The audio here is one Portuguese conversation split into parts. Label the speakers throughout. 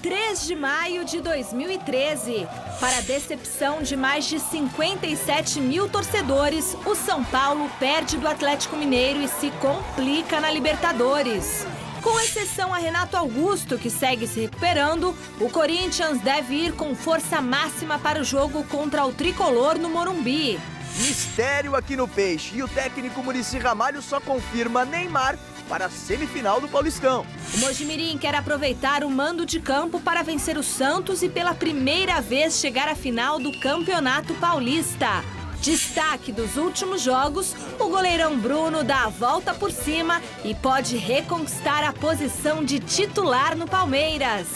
Speaker 1: 3 de maio de 2013. Para a decepção de mais de 57 mil torcedores, o São Paulo perde do Atlético Mineiro e se complica na Libertadores. Com exceção a Renato Augusto, que segue se recuperando, o Corinthians deve ir com força máxima para o jogo contra o Tricolor no Morumbi.
Speaker 2: Mistério aqui no Peixe e o técnico Muricy Ramalho só confirma Neymar para a semifinal do Paulistão.
Speaker 1: O Mojimirim quer aproveitar o mando de campo para vencer o Santos e pela primeira vez chegar à final do Campeonato Paulista. Destaque dos últimos jogos, o goleirão Bruno dá a volta por cima e pode reconquistar a posição de titular no Palmeiras.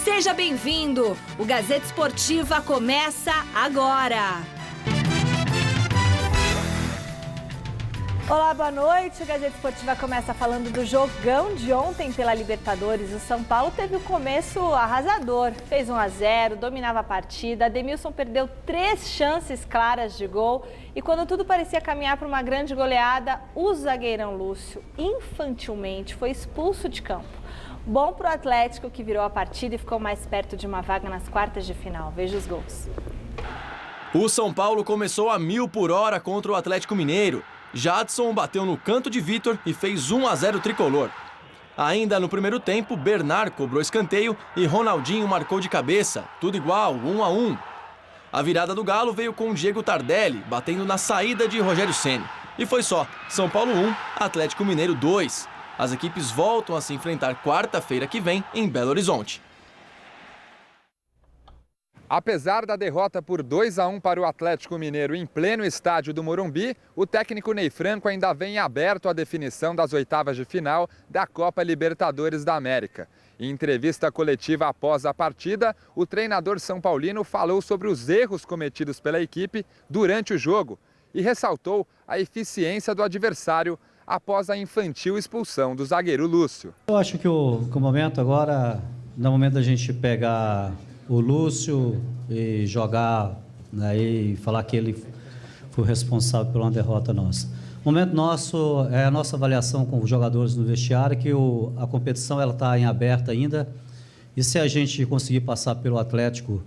Speaker 1: Seja bem-vindo, o Gazeta Esportiva começa agora. Olá, boa noite. O Gazeta Esportiva começa falando do jogão de ontem pela Libertadores. O São Paulo teve um começo arrasador. Fez 1-0, dominava a partida. Ademilson perdeu 3 chances claras de gol. E quando tudo parecia caminhar para uma grande goleada, o zagueirão Lúcio, infantilmente, foi expulso de campo. Bom para o Atlético, que virou a partida e ficou mais perto de uma vaga nas quartas de final. Veja os gols.
Speaker 3: O São Paulo começou a 1000 por hora contra o Atlético Mineiro. Jadson bateu no canto de Vitor e fez 1-0 tricolor. Ainda no primeiro tempo, Bernard cobrou escanteio e Ronaldinho marcou de cabeça, tudo igual, 1-1. A virada do Galo veio com Diego Tardelli, batendo na saída de Rogério Ceni. E foi só, São Paulo 1, Atlético Mineiro 2. As equipes voltam a se enfrentar quarta-feira que vem em Belo Horizonte.
Speaker 4: Apesar da derrota por 2-1 para o Atlético Mineiro em pleno estádio do Morumbi, o técnico Ney Franco ainda vem aberto à definição das oitavas de final da Copa Libertadores da América. Em entrevista coletiva após a partida, o treinador são paulino falou sobre os erros cometidos pela equipe durante o jogo e ressaltou a eficiência do adversário após a infantil expulsão do zagueiro Lúcio.
Speaker 5: Eu acho que o momento agora, no momento da gente pegar o Lúcio e jogar, né, e falar que ele foi responsável por uma derrota nossa. O momento nosso é a nossa avaliação com os jogadores no vestiário, que a competição está em aberta ainda, e se a gente conseguir passar pelo Atlético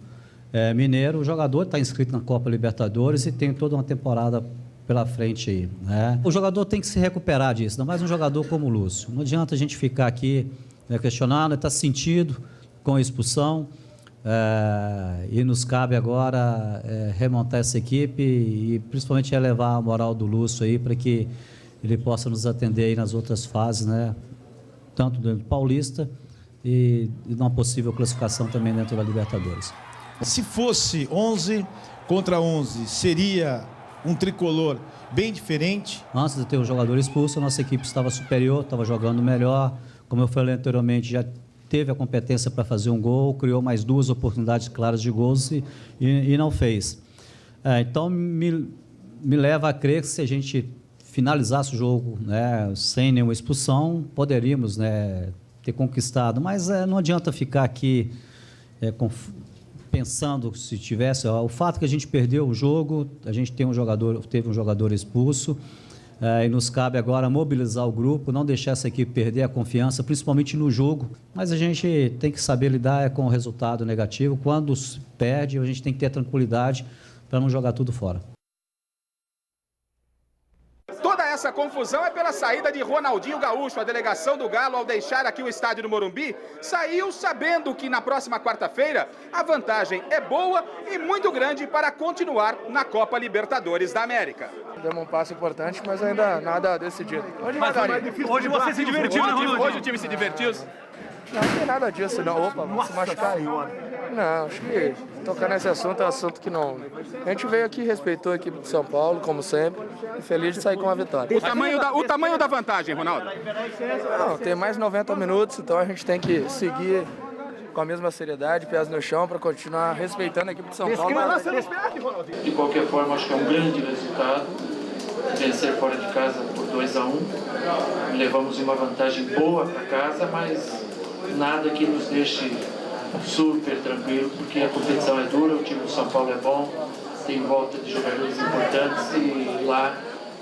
Speaker 5: Mineiro, o jogador está inscrito na Copa Libertadores e tem toda uma temporada pela frente aí, né? O jogador tem que se recuperar disso, não mais um jogador como o Lúcio. Não adianta a gente ficar aqui questionando, está sentido com a expulsão. E nos cabe agora remontar essa equipe e principalmente elevar a moral do Lúcio aí para que ele possa nos atender aí nas outras fases, né? Tanto dentro do Paulista e numa possível classificação também dentro da Libertadores.
Speaker 6: Se fosse 11 contra 11, seria um tricolor bem diferente?
Speaker 5: Antes de ter o jogador expulso, a nossa equipe estava superior, estava jogando melhor. Como eu falei anteriormente, já teve a competência para fazer um gol, criou mais 2 oportunidades claras de gols e não fez. Então, me leva a crer que se a gente finalizasse o jogo, né, sem nenhuma expulsão, poderíamos, né, ter conquistado. Mas não adianta ficar aqui pensando se tivesse. O fato que a gente perdeu o jogo, a gente teve um jogador expulso, e nos cabe agora mobilizar o grupo, não deixar essa equipe perder a confiança, principalmente no jogo. Mas a gente tem que saber lidar com o resultado negativo. Quando se perde, a gente tem que ter tranquilidade para não jogar tudo fora.
Speaker 7: Toda essa confusão é pela saída de Ronaldinho Gaúcho. A delegação do Galo, ao deixar aqui o estádio do Morumbi, saiu sabendo que na próxima quarta-feira a vantagem é boa e muito grande para continuar na Copa Libertadores da América.
Speaker 8: Demos um passo importante, mas ainda nada decidido.
Speaker 7: Hoje você se divertiu, hoje o time se divertiu?
Speaker 8: Não tem nada disso, não. Opa, vamos se machucar aí. Não, acho que tocar nesse assunto é um assunto que não... A gente veio aqui, respeitou a equipe de São Paulo, como sempre, e feliz de sair com a vitória.
Speaker 7: O tamanho da vantagem, Ronaldo?
Speaker 8: Não, tem mais 90 minutos, então a gente tem que seguir com a mesma seriedade, pés no chão, para continuar respeitando a equipe de São Paulo.
Speaker 9: De qualquer forma, acho que é um grande resultado. Vencer fora de casa por 2-1. Levamos uma vantagem boa para casa, mas nada que nos deixe super tranquilo, porque a competição é dura, o time do São Paulo é bom, tem volta de jogadores importantes e lá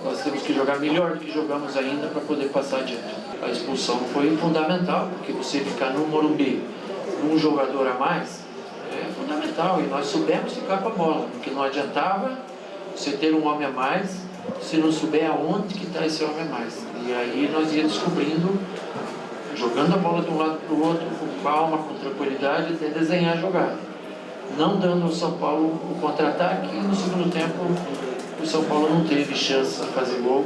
Speaker 9: nós temos que jogar melhor do que jogamos ainda para poder passar adiante. A expulsão foi fundamental, porque você ficar no Morumbi um jogador a mais é fundamental, e nós soubemos ficar com a bola, porque não adiantava você ter um homem a mais se não souber aonde que está esse homem a mais. E aí nós íamos descobrindo, jogando a bola de um lado para o outro, com calma, com tranquilidade, até desenhar a jogada. Não dando ao São Paulo o contra-ataque, e no segundo tempo o São Paulo não teve chance de fazer gol.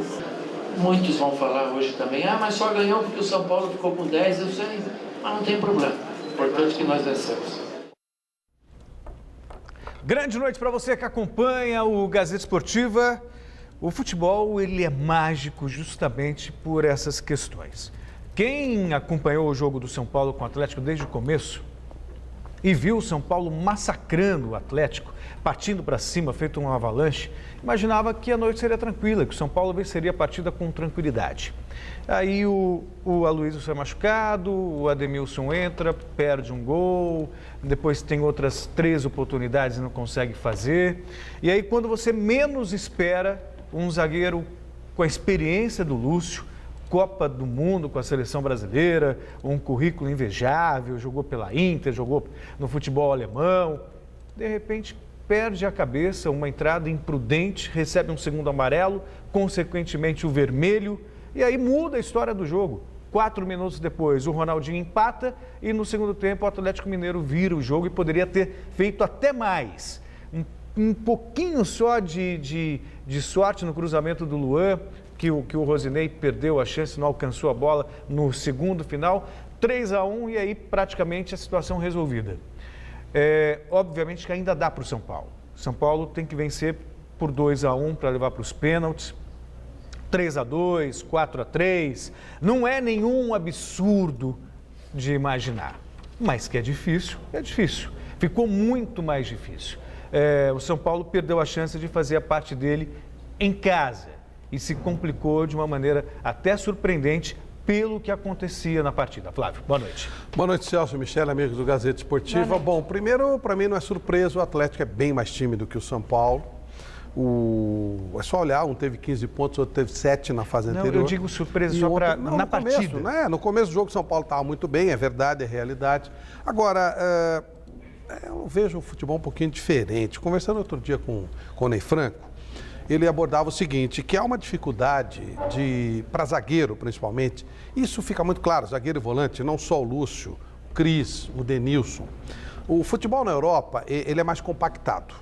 Speaker 9: Muitos vão falar hoje também, mas só ganhou porque o São Paulo ficou com 10, eu sei, mas não tem problema. O importante é que nós vencemos.
Speaker 10: Grande noite para você que acompanha o Gazeta Esportiva. O futebol, ele é mágico justamente por essas questões. Quem acompanhou o jogo do São Paulo com o Atlético desde o começo e viu o São Paulo massacrando o Atlético, partindo para cima, feito um avalanche, imaginava que a noite seria tranquila, que o São Paulo venceria a partida com tranquilidade. Aí o Aloysio sai machucado, o Ademilson entra, perde um gol, depois tem outras 3 oportunidades e não consegue fazer. E aí, quando você menos espera, um zagueiro com a experiência do Lúcio, Copa do Mundo com a seleção brasileira, um currículo invejável, jogou pela Inter, jogou no futebol alemão, de repente perde a cabeça, uma entrada imprudente, recebe um segundo amarelo, consequentemente o vermelho, e aí muda a história do jogo. 4 minutos depois, o Ronaldinho empata e no segundo tempo o Atlético Mineiro vira o jogo e poderia ter feito até mais. Um pouquinho só de sorte no cruzamento do Luan, que o Rosinei perdeu a chance, não alcançou a bola no segundo final. 3-1 e aí praticamente a situação resolvida. Obviamente que ainda dá para o São Paulo. São Paulo tem que vencer por 2-1 para levar para os pênaltis. 3-2, 4-3. Não é nenhum absurdo de imaginar. Mas que é difícil, é difícil. Ficou muito mais difícil. O São Paulo perdeu a chance de fazer a parte dele em casa e se complicou de uma maneira até surpreendente pelo que acontecia na partida. Flávio, boa noite.
Speaker 11: Boa noite, Celso, Michele, amigos do Gazeta Esportiva. Bom, primeiro, para mim não é surpresa, o Atlético é bem mais time do que o São Paulo. É só olhar, um teve 15 pontos, outro teve 7 na fase anterior.
Speaker 10: Eu digo surpresa só para na partida.
Speaker 11: Começo, né? No começo do jogo, o São Paulo estava muito bem, é verdade, é realidade. Agora, eu vejo o futebol um pouquinho diferente. Conversando outro dia com o Ney Franco, ele abordava o seguinte, que há uma dificuldade para zagueiro, principalmente. Isso fica muito claro, zagueiro e volante, não só o Lúcio, o Cris, o Denilson. O futebol na Europa, ele é mais compactado.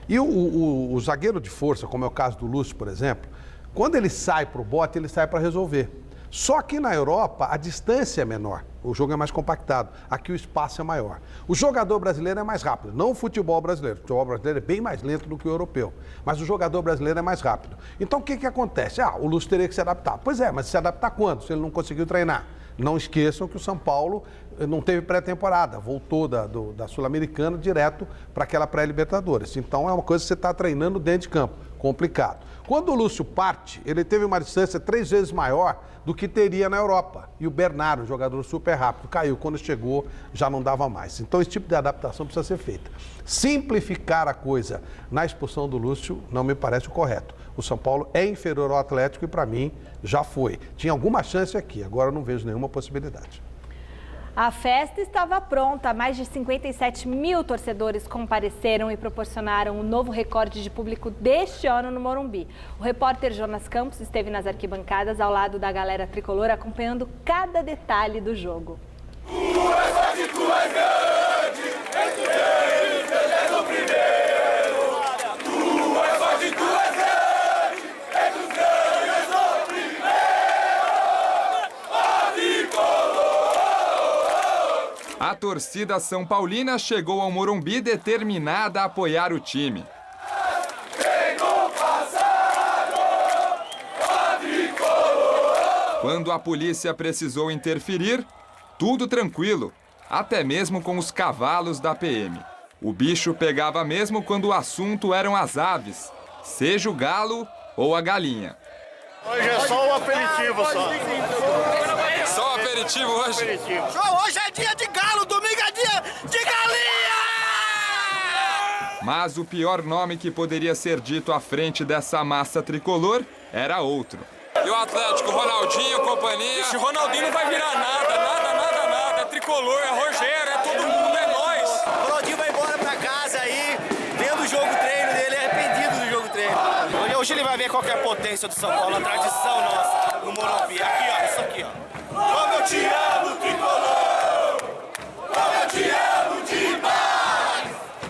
Speaker 11: E o zagueiro de força, como é o caso do Lúcio, por exemplo, quando ele sai para o bote, ele sai para resolver. Só que na Europa, a distância é menor, o jogo é mais compactado, aqui o espaço é maior. O jogador brasileiro é mais rápido, não o futebol brasileiro. O futebol brasileiro é bem mais lento do que o europeu, mas o jogador brasileiro é mais rápido. Então o que acontece? O Lúcio teria que se adaptar. Pois é, mas se adaptar quando? Se ele não conseguiu treinar. Não esqueçam que o São Paulo não teve pré-temporada, voltou da Sul-Americana direto para aquela pré-Libertadores. Então é uma coisa que você está treinando dentro de campo, complicado. Quando o Lúcio parte, ele teve uma distância 3 vezes maior do que teria na Europa. E o Bernardo, jogador super rápido, caiu. Quando chegou, já não dava mais. Então esse tipo de adaptação precisa ser feita. Simplificar a coisa na expulsão do Lúcio não me parece o correto. O São Paulo é inferior ao Atlético e, para mim, já foi. Tinha alguma chance aqui, agora eu não vejo nenhuma possibilidade.
Speaker 1: A festa estava pronta. Mais de 57 mil torcedores compareceram e proporcionaram um novo recorde de público deste ano no Morumbi. O repórter Jonas Campos esteve nas arquibancadas ao lado da galera tricolor, acompanhando cada detalhe do jogo.
Speaker 4: A torcida São Paulina chegou ao Morumbi determinada a apoiar o time. Quando a polícia precisou interferir, tudo tranquilo, até mesmo com os cavalos da PM. O bicho pegava mesmo quando o assunto eram as aves, seja o galo ou a galinha.
Speaker 12: Hoje é só o aperitivo, só.
Speaker 4: Só o aperitivo hoje?
Speaker 12: Hoje é dia de galo, domingo é dia de galinha!
Speaker 4: Mas o pior nome que poderia ser dito à frente dessa massa tricolor era outro.
Speaker 13: E o Atlético, Ronaldinho, companhia...
Speaker 14: Esse Ronaldinho não vai virar nada. É tricolor, é Rogério, é tudo
Speaker 12: vai ver qual que é a potência do São Paulo, a tradição nossa no Morumbi. Aqui, ó, isso aqui, ó. Como eu te amo, tricolor! Como eu te amo demais!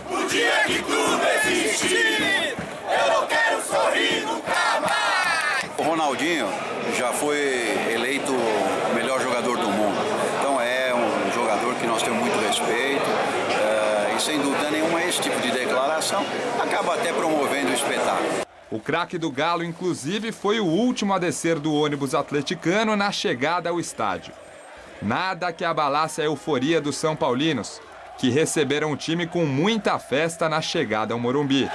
Speaker 12: O dia que tu não existir, eu não quero sorrir nunca mais!
Speaker 13: O Ronaldinho já foi eleito o melhor jogador do mundo. Então é um jogador que nós temos muito respeito. E sem dúvida nenhuma esse tipo de declaração acaba até promovendo o espetáculo.
Speaker 4: O craque do Galo, inclusive, foi o último a descer do ônibus atleticano na chegada ao estádio. Nada que abalasse a euforia dos são paulinos, que receberam o time com muita festa na chegada ao Morumbi.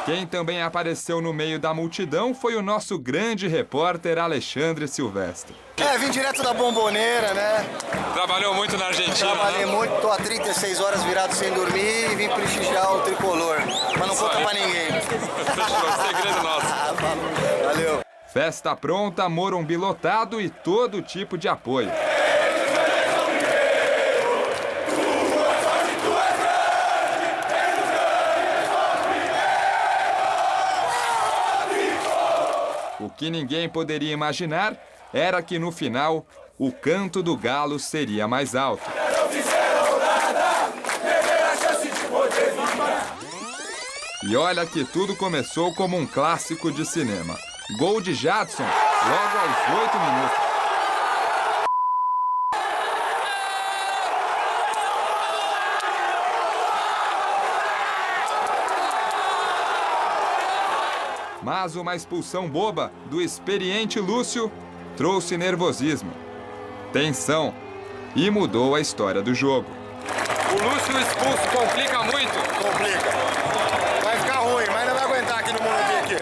Speaker 4: Quem também apareceu no meio da multidão foi o nosso grande repórter Alexandre Silvestre.
Speaker 12: Vim direto da Bomboneira, né?
Speaker 4: Trabalhou muito na Argentina,
Speaker 12: Trabalhei muito, tô há 36 horas virado sem dormir e vim prestigiar o tricolor. Mas não conta pra ninguém.
Speaker 4: Segredo nosso.
Speaker 12: Valeu.
Speaker 4: Festa pronta, Morumbi lotado e todo tipo de apoio. O que ninguém poderia imaginar era que no final o canto do galo seria mais alto. E olha que tudo começou como um clássico de cinema. Gol de Jadson logo aos 8 minutos. Mas uma expulsão boba do experiente Lúcio trouxe nervosismo, tensão e mudou a história do jogo.
Speaker 14: O Lúcio expulso complica muito?
Speaker 12: Complica. Vai ficar ruim, mas não vai aguentar aqui no Morumbi aqui.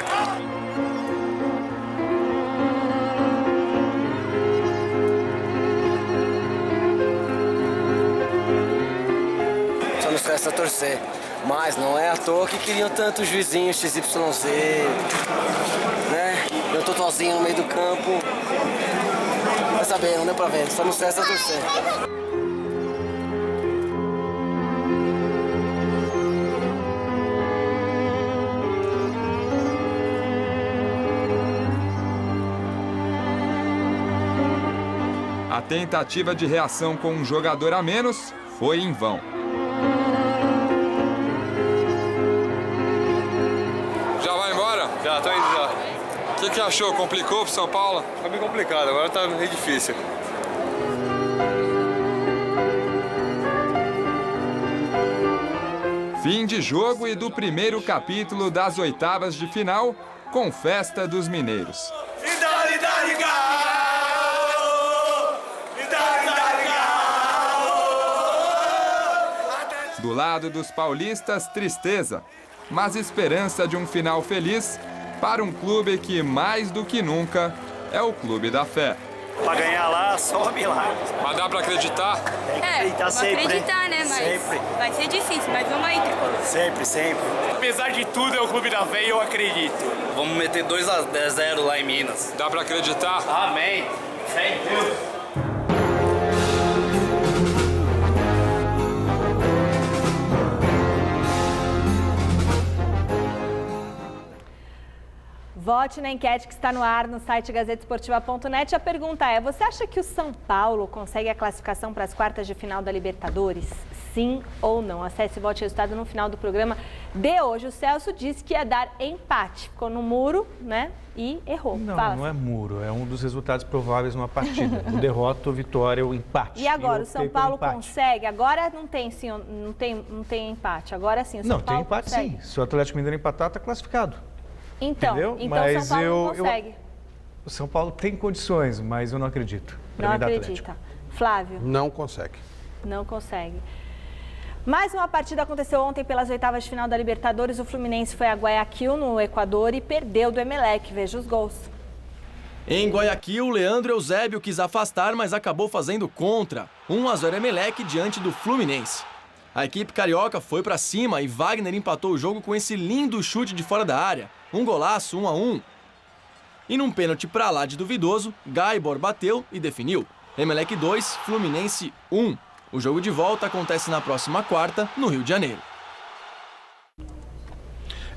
Speaker 15: Só nos resta torcer. Mas não é à toa que queriam tanto o juizinho XYZ, né? Eu tô sozinho no meio do campo. Vai saber, não deu pra ver, só nos resta torcer.
Speaker 4: A tentativa de reação com um jogador a menos foi em vão.
Speaker 14: Já, tô indo já.
Speaker 4: O que achou? Complicou pro São Paulo?
Speaker 14: Foi bem complicado, agora tá meio difícil.
Speaker 4: Fim de jogo e do primeiro capítulo das oitavas de final, com festa dos mineiros. Do lado dos paulistas, tristeza, mas esperança de um final feliz para um clube que, mais do que nunca, é o clube da fé.
Speaker 16: Para ganhar lá, só milagre.
Speaker 4: Mas dá para acreditar?
Speaker 16: Tem que acreditar sempre.
Speaker 17: Acreditar, né? Mas sempre. Vai ser difícil, mas vamos aí, tricolor.
Speaker 16: Sempre, sempre.
Speaker 14: Apesar de tudo, é o clube da fé e eu acredito.
Speaker 18: Vamos meter 2-0 lá em Minas.
Speaker 4: Dá para acreditar?
Speaker 14: Amém. Fé em Deus.
Speaker 1: Vote na enquete que está no ar no site gazetesportiva.net. A pergunta é: você acha que o São Paulo consegue a classificação para as quartas de final da Libertadores? Sim ou não? Acesse e vote o resultado no final do programa de hoje. O Celso disse que ia dar empate. Ficou no muro, né? E errou.
Speaker 10: Não,
Speaker 1: Fala.
Speaker 10: não é muro. É um dos resultados prováveis numa partida. O derrota, o vitória, o empate.
Speaker 1: E agora, o São Paulo consegue? Agora não tem, sim, não tem empate. Agora sim, o São Paulo
Speaker 10: tem empate
Speaker 1: consegue.
Speaker 10: sim. Se o Atlético Mineiro empatar, está classificado.
Speaker 1: Então
Speaker 10: Mas
Speaker 1: São Paulo não consegue.
Speaker 10: O São Paulo tem condições, mas eu não acredito.
Speaker 1: Não acredita. Flávio?
Speaker 11: Não consegue.
Speaker 1: Não consegue. Mais uma partida aconteceu ontem pelas oitavas de final da Libertadores. O Fluminense foi a Guayaquil, no Equador, e perdeu do Emelec. Veja os gols.
Speaker 3: Em Guayaquil, Leandro Eusébio quis afastar, mas acabou fazendo contra. 1-0 Emelec diante do Fluminense. A equipe carioca foi para cima e Wagner empatou o jogo com esse lindo chute de fora da área. Um golaço, 1-1. E num pênalti pra lá de duvidoso, Gaibor bateu e definiu. Emelec 2, Fluminense 1. O jogo de volta acontece na próxima quarta, no Rio de Janeiro.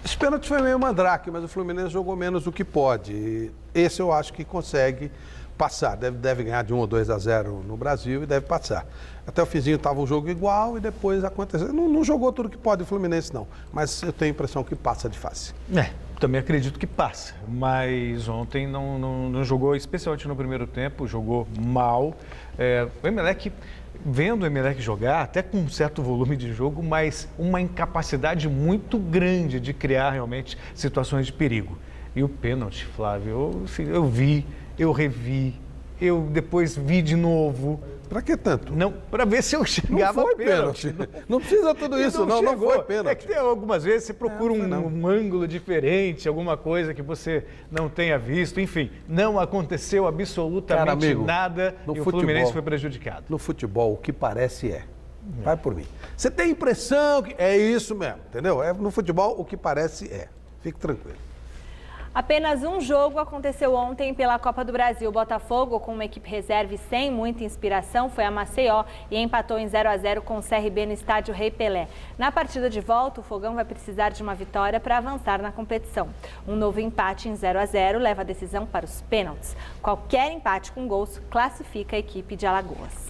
Speaker 11: Esse pênalti foi meio mandrake, mas o Fluminense jogou menos do que pode. Esse eu acho que consegue passar. Deve ganhar de 1 ou 2-0 no Brasil e deve passar. Até o finzinho estava um jogo igual e depois aconteceu. Não jogou tudo que pode o Fluminense, não. Mas eu tenho a impressão que passa de fase.
Speaker 10: Também acredito que passa. Mas ontem não jogou, especialmente no primeiro tempo, jogou mal. O Emelec, vendo o Emelec jogar, até com um certo volume de jogo, mas uma incapacidade muito grande de criar realmente situações de perigo. E o pênalti, Flávio, eu vi, eu revi, eu depois vi de novo.
Speaker 11: Pra que tanto?
Speaker 10: Não, pra ver se eu chegava
Speaker 11: não foi
Speaker 10: pênalti.
Speaker 11: Não precisa tudo isso, não foi pênalti.
Speaker 10: É que tem algumas vezes você procura um ângulo diferente, alguma coisa que você não tenha visto. Enfim, não aconteceu absolutamente nada e o Fluminense foi prejudicado.
Speaker 11: No futebol, o que parece é. Vai por mim. Você tem a impressão que é isso mesmo, entendeu? No futebol, o que parece é. Fique tranquilo.
Speaker 1: Apenas um jogo aconteceu ontem pela Copa do Brasil. O Botafogo, com uma equipe reserva e sem muita inspiração, foi a Maceió e empatou em 0-0 com o CRB no estádio Rei Pelé. Na partida de volta, o Fogão vai precisar de uma vitória para avançar na competição. Um novo empate em 0-0 leva a decisão para os pênaltis. Qualquer empate com gols classifica a equipe de Alagoas.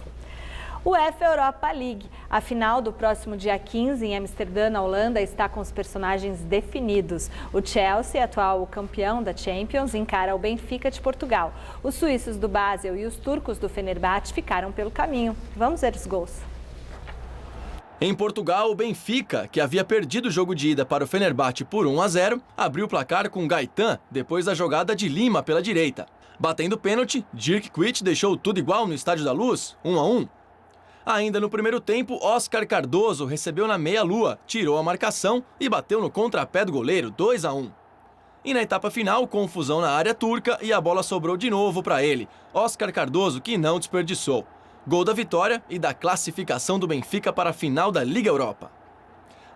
Speaker 1: UEFA Europa League. A final do próximo dia 15 em Amsterdã, na Holanda, está com os personagens definidos. O Chelsea, atual campeão da Champions, encara o Benfica de Portugal. Os suíços do Basel e os turcos do Fenerbahçe ficaram pelo caminho. Vamos ver os gols.
Speaker 3: Em Portugal, o Benfica, que havia perdido o jogo de ida para o Fenerbahçe por 1-0, abriu o placar com Gaetan depois da jogada de Lima pela direita. Batendo pênalti, Dirk Kuyt deixou tudo igual no Estádio da Luz, 1-1. Ainda no primeiro tempo, Oscar Cardoso recebeu na meia-lua, tirou a marcação e bateu no contrapé do goleiro, 2-1. E na etapa final, confusão na área turca e a bola sobrou de novo para ele, Oscar Cardoso, que não desperdiçou. Gol da vitória e da classificação do Benfica para a final da Liga Europa.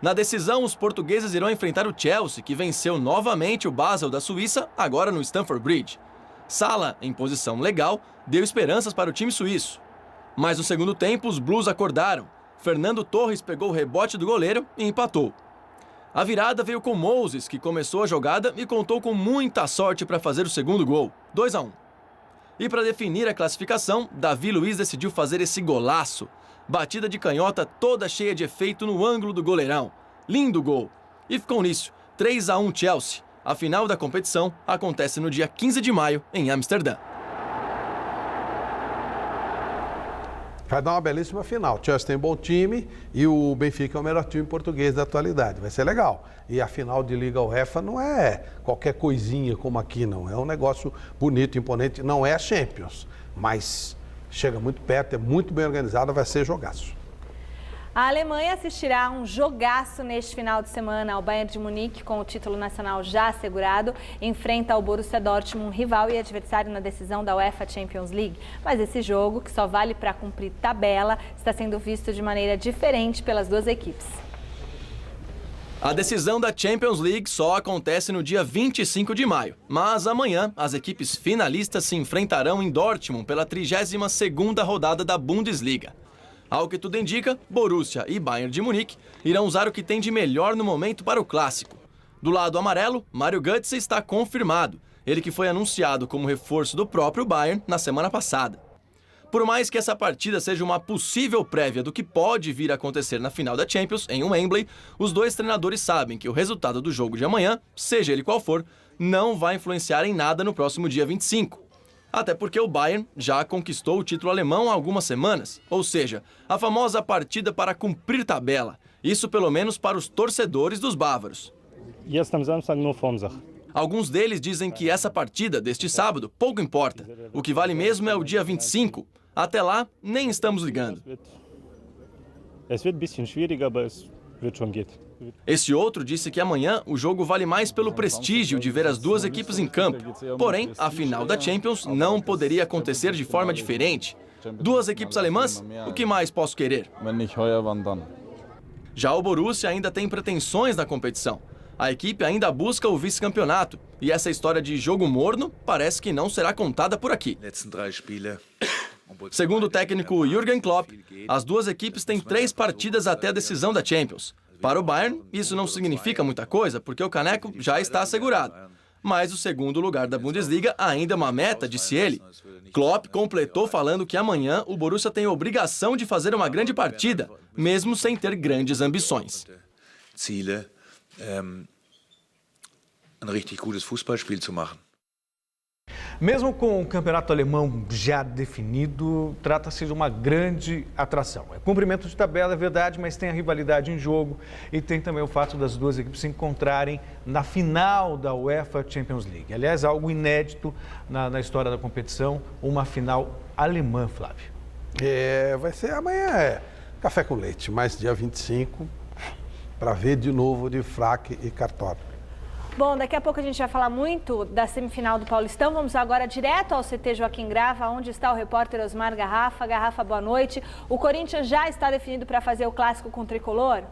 Speaker 3: Na decisão, os portugueses irão enfrentar o Chelsea, que venceu novamente o Basel da Suíça, agora no Stamford Bridge. Salah, em posição legal, deu esperanças para o time suíço. Mas no segundo tempo, os Blues acordaram. Fernando Torres pegou o rebote do goleiro e empatou. A virada veio com Moses, que começou a jogada e contou com muita sorte para fazer o segundo gol, 2-1. E para definir a classificação, Davi Luiz decidiu fazer esse golaço. Batida de canhota toda cheia de efeito no ângulo do goleirão. Lindo gol. E ficou nisso, 3-1 Chelsea. A final da competição acontece no dia 15 de maio, em Amsterdã.
Speaker 11: Vai dar uma belíssima final. O Chelsea tem um bom time e o Benfica é o melhor time português da atualidade. Vai ser legal. E a final de Liga UEFA não é qualquer coisinha como aqui, não. É um negócio bonito, imponente. Não é a Champions, mas chega muito perto, é muito bem organizada, vai ser jogaço.
Speaker 1: A Alemanha assistirá a um jogaço neste final de semana. O Bayern de Munique, com o título nacional já assegurado, enfrenta o Borussia Dortmund, um rival e adversário na decisão da UEFA Champions League. Mas esse jogo, que só vale para cumprir tabela, está sendo visto de maneira diferente pelas duas equipes.
Speaker 3: A decisão da Champions League só acontece no dia 25 de maio. Mas amanhã, as equipes finalistas se enfrentarão em Dortmund pela 32ª rodada da Bundesliga. Ao que tudo indica, Borussia e Bayern de Munique irão usar o que tem de melhor no momento para o clássico. Do lado amarelo, Mario Götze está confirmado, ele que foi anunciado como reforço do próprio Bayern na semana passada. Por mais que essa partida seja uma possível prévia do que pode vir a acontecer na final da Champions, em Wembley, os dois treinadores sabem que o resultado do jogo de amanhã, seja ele qual for, não vai influenciar em nada no próximo dia 25. Até porque o Bayern já conquistou o título alemão há algumas semanas, ou seja, a famosa partida para cumprir tabela, isso pelo menos para os torcedores dos bávaros. Alguns deles dizem que essa partida deste sábado pouco importa, o que vale mesmo é o dia 25, até lá nem estamos ligando. Esse outro disse que amanhã o jogo vale mais pelo prestígio de ver as duas equipes em campo. Porém, a final da Champions não poderia acontecer de forma diferente. Duas equipes alemãs, o que mais posso querer? Já o Borussia ainda tem pretensões na competição. A equipe ainda busca o vice-campeonato. E essa história de jogo morno parece que não será contada por aqui. Segundo o técnico Jürgen Klopp, as duas equipes têm 3 partidas até a decisão da Champions. Para o Bayern, isso não significa muita coisa, porque o caneco já está assegurado. Mas o segundo lugar da Bundesliga ainda é uma meta, disse ele. Klopp completou falando que amanhã o Borussia tem a obrigação de fazer uma grande partida, mesmo sem ter grandes ambições.
Speaker 19: Ziele, ein richtig gutes Fußballspiel zu machen.
Speaker 10: Mesmo com o campeonato alemão já definido, trata-se de uma grande atração. É cumprimento de tabela, é verdade, mas tem a rivalidade em jogo e tem também o fato das duas equipes se encontrarem na final da UEFA Champions League. Aliás, algo inédito na história da competição, uma final alemã, Flávio.
Speaker 11: Vai ser amanhã, café com leite, mas dia 25, para ver de novo de Fraque e Cartódromo.
Speaker 1: Bom, daqui a pouco a gente vai falar muito da semifinal do Paulistão. Vamos agora direto ao CT Joaquim Grava, onde está o repórter Osmar Garrafa. Garrafa, boa noite. O Corinthians já está definido para fazer o clássico com o Tricolor?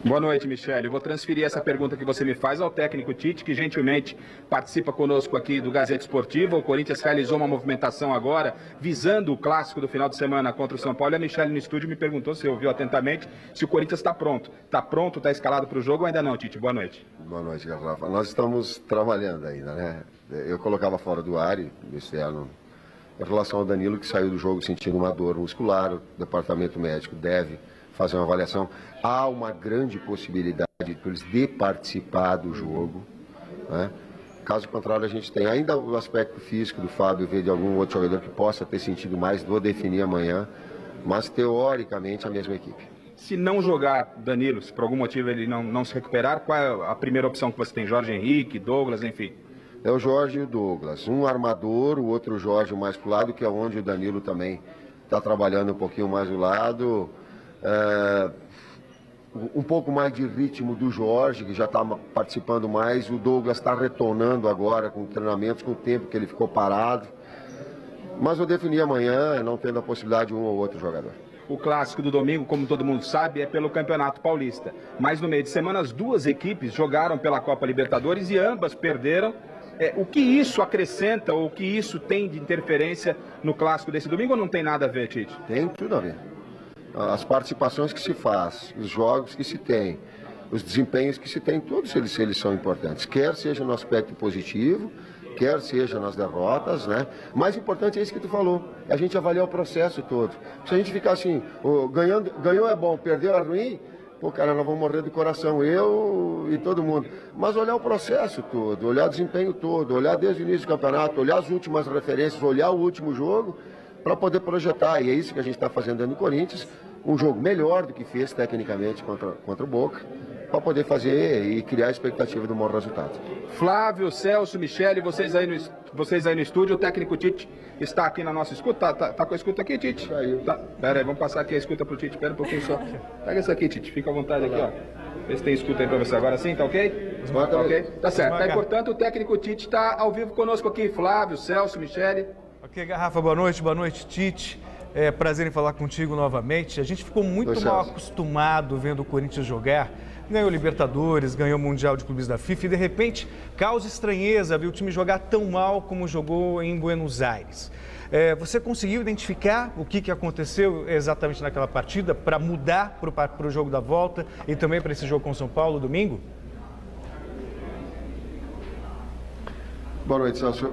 Speaker 7: Boa noite, Michele. Eu vou transferir essa pergunta que você me faz ao técnico Tite, que gentilmente participa conosco aqui do Gazeta Esportiva. O Corinthians realizou uma movimentação agora, visando o clássico do final de semana contra o São Paulo. E a Michele no estúdio me perguntou, se ouviu atentamente, se o Corinthians está pronto. Está pronto, está escalado para o jogo ou ainda não, Tite? Boa noite.
Speaker 20: Boa noite, Garrafa. Nós estamos trabalhando ainda, né? Eu colocava fora do ar, esse ano, em relação ao Danilo, que saiu do jogo sentindo uma dor muscular. O departamento médico deve fazer uma avaliação. Há uma grande possibilidade de participar do jogo, né? Caso contrário, a gente tem ainda o aspecto físico do Fábio, ver de algum outro jogador que possa ter sentido mais, vou definir amanhã, mas teoricamente a mesma equipe.
Speaker 7: Se não jogar Danilo, se por algum motivo ele não se recuperar, qual é a primeira opção que você tem? Jorge Henrique, Douglas, enfim?
Speaker 20: É o Jorge e o Douglas. Um armador, o outro Jorge mais pro lado, que é onde o Danilo também está trabalhando um pouquinho mais do lado. Um pouco mais de ritmo do Jorge, que já está participando mais. O Douglas está retornando agora com treinamentos, com o tempo que ele ficou parado. Mas eu defini amanhã, não tendo a possibilidade de um ou outro jogador.
Speaker 7: O clássico do domingo, como todo mundo sabe, é pelo Campeonato Paulista. Mas no meio de semana, as duas equipes jogaram pela Copa Libertadores e ambas perderam. O que isso acrescenta ou o que isso tem de interferência no clássico desse domingo ou não tem nada a ver, Tite?
Speaker 20: Tem tudo a ver. As participações que se faz, os jogos que se tem, os desempenhos que se tem, todos eles são importantes. Quer seja no aspecto positivo, quer seja nas derrotas, né? Mais importante é isso que tu falou, a gente avaliar o processo todo. Se a gente ficar assim, ganhou é bom, perdeu é ruim, pô, cara, nós vamos morrer do coração, eu e todo mundo. Mas olhar o processo todo, olhar o desempenho todo, olhar desde o início do campeonato, olhar as últimas referências, olhar o último jogo, para poder projetar, e é isso que a gente está fazendo dentro do Corinthians, um jogo melhor do que fez tecnicamente contra o Boca, para poder fazer e criar a expectativa do bom resultado.
Speaker 7: Flávio, Celso, Michele, vocês aí no estúdio, o técnico Tite está aqui na nossa escuta. Tá com a escuta aqui, Tite? Tá. Pera aí, vamos passar aqui a escuta pro Tite, pera um pouquinho só. Pega essa aqui, Tite, fica à vontade aqui, ó. Vê se tem escuta aí para você agora sim, tá ok? Tá ok? Tá certo. Tá, e, portanto, o técnico Tite está ao vivo conosco aqui. Flávio, Celso, Michele.
Speaker 10: Ok, Garrafa, boa noite, Tite. É prazer em falar contigo novamente. A gente ficou muito mal acostumado vendo o Corinthians jogar. Ganhou Libertadores, ganhou o Mundial de Clubes da FIFA e, de repente, causa estranheza ver o time jogar tão mal como jogou em Buenos Aires. Você conseguiu identificar o que aconteceu exatamente naquela partida para mudar para o jogo da volta e também para esse jogo com o São Paulo domingo?
Speaker 20: Boa noite, Celso.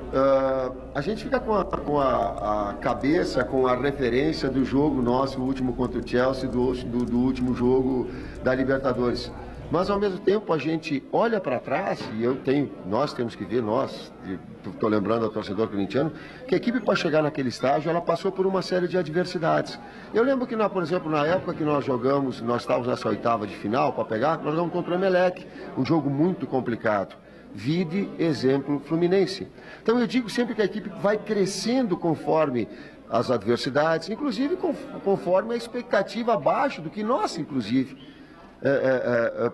Speaker 20: A gente fica com a cabeça, com a referência do jogo nosso, o último contra o Chelsea, do último jogo da Libertadores. Mas, ao mesmo tempo, a gente olha para trás, e nós temos que ver, estou lembrando ao torcedor corintiano, que a equipe, para chegar naquele estágio, ela passou por uma série de adversidades. Eu lembro que, por exemplo, na época que nós jogamos, nós estávamos nessa oitava de final para pegar, nós jogamos contra o Emelec, um jogo muito complicado. Vide exemplo Fluminense. Então eu digo sempre que a equipe vai crescendo conforme as adversidades, inclusive conforme a expectativa abaixo do que nós, inclusive,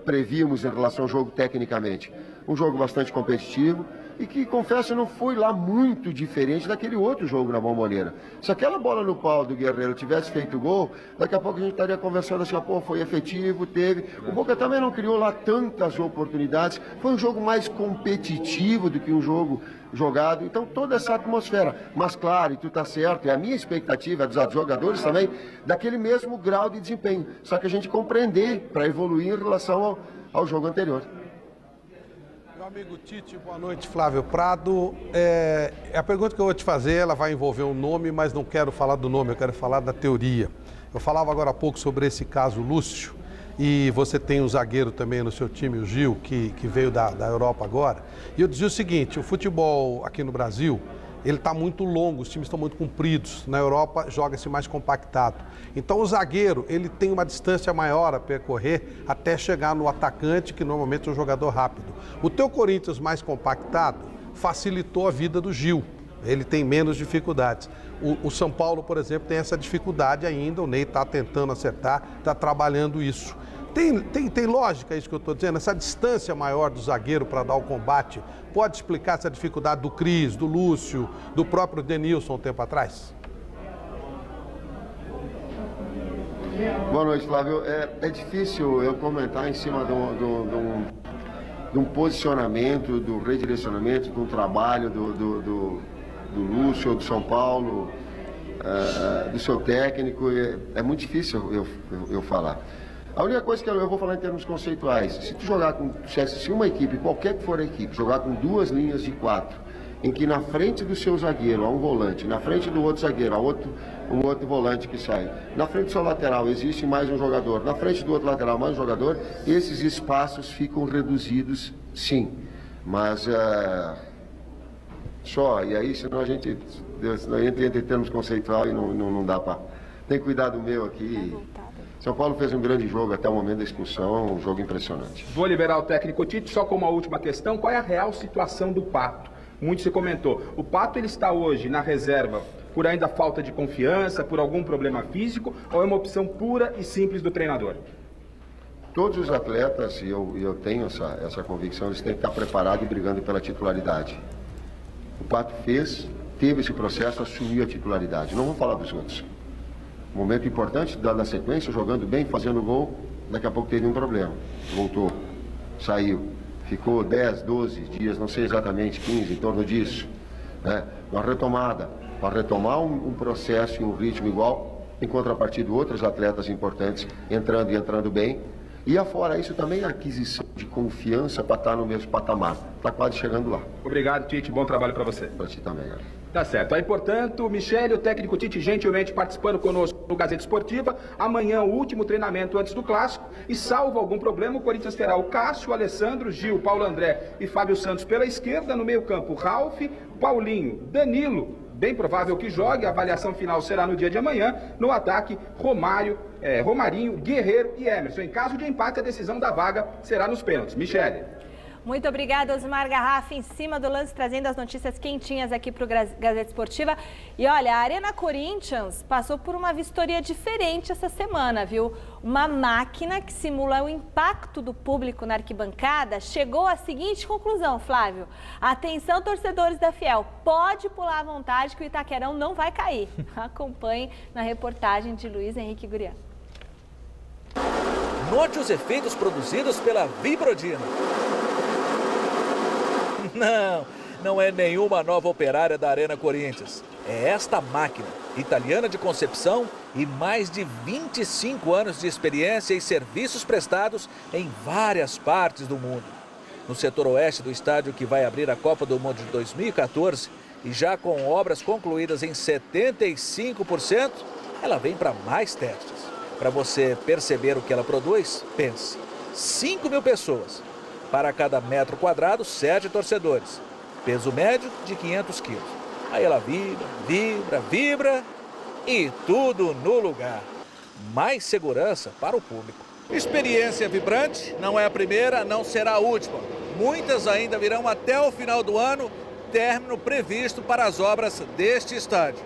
Speaker 20: prevíamos em relação ao jogo tecnicamente. Um jogo bastante competitivo, e que, confesso, não foi lá muito diferente daquele outro jogo na Bombonera. Se aquela bola no pau do Guerreiro tivesse feito gol, daqui a pouco a gente estaria conversando assim, pô, foi efetivo, teve. O Boca também não criou lá tantas oportunidades, foi um jogo mais competitivo do que um jogo jogado, então toda essa atmosfera. Mas claro, e tu tá certo, é a minha expectativa dos jogadores também, daquele mesmo grau de desempenho, só que a gente compreender para evoluir em relação ao jogo anterior.
Speaker 11: Meu amigo Tite, boa noite, Flávio Prado. A pergunta que eu vou te fazer, ela vai envolver um nome, mas não quero falar do nome, eu quero falar da teoria. Eu falava agora há pouco sobre esse caso Lúcio, e você tem um zagueiro também no seu time, o Gil, que veio da Europa agora. E eu dizia o seguinte, o futebol aqui no Brasil, ele está muito longo, os times estão muito compridos. Na Europa, joga-se mais compactado. Então, o zagueiro, ele tem uma distância maior a percorrer até chegar no atacante, que normalmente é um jogador rápido. O teu Corinthians mais compactado facilitou a vida do Gil. Ele tem menos dificuldades. O São Paulo, por exemplo, tem essa dificuldade ainda. O Ney está tentando acertar, está trabalhando isso. Tem lógica isso que eu estou dizendo? Essa distância maior do zagueiro para dar o combate pode explicar essa dificuldade do Cris, do Lúcio, do próprio Denilson um tempo atrás?
Speaker 20: Boa noite, Flávio. É difícil eu comentar em cima de um posicionamento, do redirecionamento, de um trabalho do Lúcio, do São Paulo, do seu técnico. É muito difícil eu falar. A única coisa que eu vou falar em termos conceituais, se tu jogar com, se uma equipe, qualquer que for a equipe, jogar com duas linhas de 4, em que na frente do seu zagueiro há um volante, na frente do outro zagueiro há um outro volante que sai, na frente do seu lateral existe mais um jogador, na frente do outro lateral mais um jogador, esses espaços ficam reduzidos, sim, mas e aí senão a gente entra em termos conceituais e não dá para... Tem cuidado meu aqui. São Paulo fez um grande jogo até o momento da expulsão, um jogo impressionante.
Speaker 7: Vou liberar o técnico Tite, só com uma última questão, qual é a real situação do Pato? Muito se comentou. O Pato ele está hoje na reserva por ainda falta de confiança, por algum problema físico, ou é uma opção pura e simples do treinador?
Speaker 20: Todos os atletas, e eu tenho essa convicção, eles têm que estar preparados e brigando pela titularidade. O Pato teve esse processo, assumiu a titularidade. Não vamos falar dos outros. Momento importante da sequência, jogando bem, fazendo gol, daqui a pouco teve um problema. Voltou, saiu, ficou 10, 12 dias, não sei exatamente, 15, em torno disso. Né? Uma retomada, para retomar um processo e um ritmo igual, em contrapartida outros atletas importantes entrando bem. E afora isso também a aquisição de confiança para estar no mesmo patamar. Está quase chegando lá.
Speaker 7: Obrigado, Tite. Bom trabalho para você.
Speaker 20: Para ti também, galera.
Speaker 7: Tá certo. Aí, portanto, Michele, o técnico Tite, gentilmente participando conosco no Gazeta Esportiva. Amanhã, o último treinamento antes do Clássico. E, salvo algum problema, o Corinthians terá o Cássio, Alessandro, Gil, Paulo André e Fábio Santos pela esquerda. No meio-campo, Ralf, Paulinho, Danilo. Bem provável que jogue, a avaliação final será no dia de amanhã. No ataque, Romarinho, Guerreiro e Emerson. Em caso de empate, a decisão da vaga será nos pênaltis. Michele.
Speaker 1: Muito obrigada, Osmar Garrafa, em cima do lance, trazendo as notícias quentinhas aqui para o Gazeta Esportiva. E olha, a Arena Corinthians passou por uma vistoria diferente essa semana, viu? Uma máquina que simula o impacto do público na arquibancada chegou à seguinte conclusão, Flávio. Atenção, torcedores da Fiel, pode pular à vontade que o Itaquerão não vai cair. Acompanhe na reportagem de Luiz Henrique Gurian.
Speaker 21: Note os efeitos produzidos pela Vibrodino. Não é nenhuma nova operária da Arena Corinthians. É esta máquina, italiana de concepção e mais de 25 anos de experiência e serviços prestados em várias partes do mundo. No setor oeste do estádio que vai abrir a Copa do Mundo de 2014 e já com obras concluídas em 75%, ela vem para mais testes. Para você perceber o que ela produz, pense, 5.000 pessoas. Para cada metro quadrado, 7 torcedores. Peso médio de 500 quilos. Aí ela vibra e tudo no lugar. Mais segurança para o público. Experiência vibrante, não é a primeira, não será a última. Muitas ainda virão até o final do ano, término previsto para as obras deste estádio.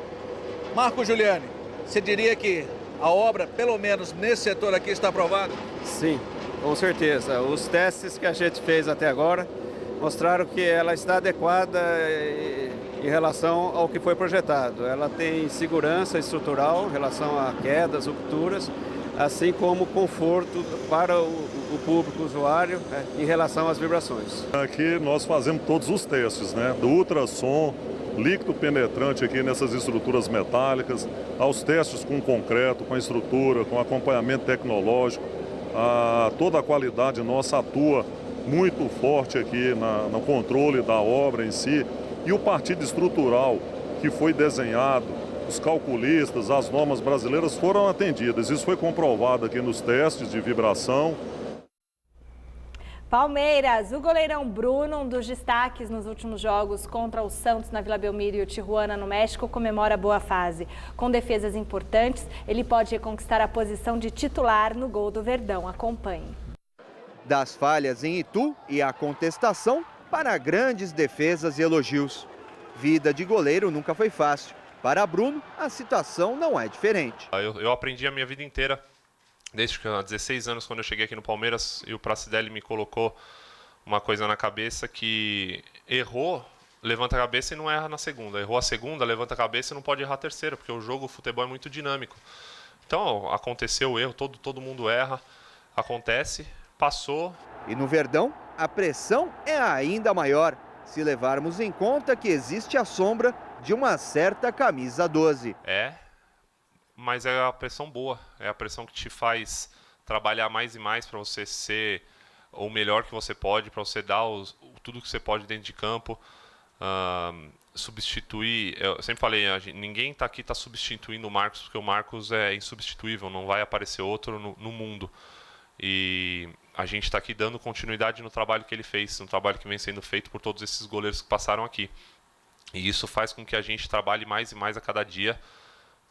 Speaker 21: Marco Giuliani, você diria que a obra, pelo menos nesse setor aqui, está aprovada?
Speaker 22: Sim. Com certeza, os testes que a gente fez até agora
Speaker 2: mostraram que ela está adequada em relação ao que foi projetado. Ela tem segurança estrutural em relação a quedas, rupturas, assim como conforto para o público usuário em relação às vibrações.
Speaker 22: Aqui nós fazemos todos os testes, né? Do ultrassom, líquido penetrante aqui nessas estruturas metálicas, aos testes com concreto, com a estrutura, com acompanhamento tecnológico. Toda a qualidade nossa atua muito forte aqui no controle da obra em si. E o partido estrutural que foi desenhado, os calculistas, as normas brasileiras foram atendidas. Isso foi comprovado aqui nos testes de vibração.
Speaker 1: Palmeiras, o goleirão Bruno, um dos destaques nos últimos jogos contra o Santos na Vila Belmiro e o Tijuana no México, comemora a boa fase. Com defesas importantes, ele pode reconquistar a posição de titular no gol do Verdão. Acompanhe.
Speaker 23: Das falhas em Itu e a contestação para grandes defesas e elogios. Vida de goleiro nunca foi fácil. Para Bruno, a situação não é diferente.
Speaker 24: Eu aprendi a minha vida inteira. Desde que eu, há 16 anos, quando eu cheguei aqui no Palmeiras, e o Pracidelli me colocou uma coisa na cabeça que errou, levanta a cabeça e não erra na segunda. Errou a segunda, levanta a cabeça e não pode errar a terceira, porque o jogo, o futebol é muito dinâmico. Então, aconteceu o erro, todo mundo erra, acontece, passou.
Speaker 23: E no Verdão, a pressão é ainda maior, se levarmos em conta que existe a sombra de uma certa camisa 12.
Speaker 24: Mas é a pressão boa, é a pressão que te faz trabalhar mais e mais para você ser o melhor que você pode, para você dar tudo que você pode dentro de campo, substituir. Eu sempre falei, ninguém aqui está substituindo o Marcos, porque o Marcos é insubstituível, não vai aparecer outro no mundo. E a gente está aqui dando continuidade no trabalho que ele fez, no trabalho que vem sendo feito por todos esses goleiros que passaram aqui. E isso faz com que a gente trabalhe mais e mais a cada dia,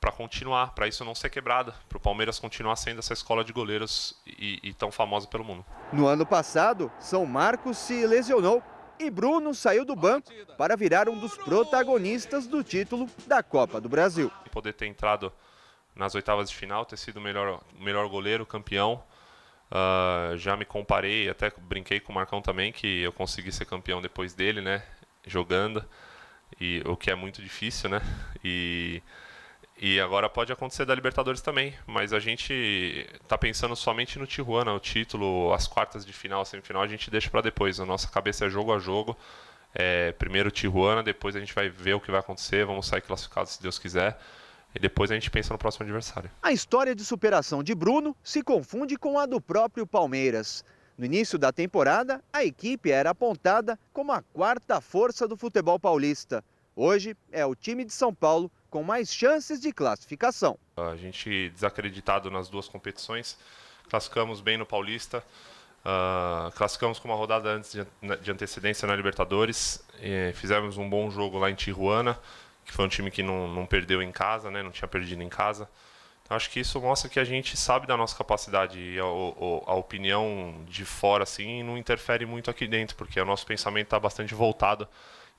Speaker 24: para continuar, para isso não ser quebrado, para o Palmeiras continuar sendo essa escola de goleiros e tão famosa pelo mundo.
Speaker 23: No ano passado, São Marcos se lesionou e Bruno saiu do banco para virar um dos protagonistas do título da Copa do Brasil.
Speaker 24: Poder ter entrado nas oitavas de final, ter sido o melhor goleiro, campeão, já me comparei, até brinquei com o Marcão também, que eu consegui ser campeão depois dele, né, jogando, e o que é muito difícil, né, E agora pode acontecer da Libertadores também, mas a gente está pensando somente no Tijuana, o título, as quartas de final, a semifinal, a gente deixa para depois. A nossa cabeça é jogo a jogo. Primeiro Tijuana, depois a gente vai ver o que vai acontecer, vamos sair classificados se Deus quiser. E depois a gente pensa no próximo adversário.
Speaker 23: A história de superação de Bruno se confunde com a do próprio Palmeiras. No início da temporada, a equipe era apontada como a quarta força do futebol paulista. Hoje é o time de São Paulo com mais chances de classificação.
Speaker 24: A gente desacreditado nas duas competições, classificamos bem no Paulista, classificamos com uma rodada antes de antecedência na Libertadores, fizemos um bom jogo lá em Tijuana, que foi um time que não perdeu em casa, né, não tinha perdido em casa. Então, acho que isso mostra que a gente sabe da nossa capacidade e a opinião de fora assim, não interfere muito aqui dentro, porque o nosso pensamento está bastante voltado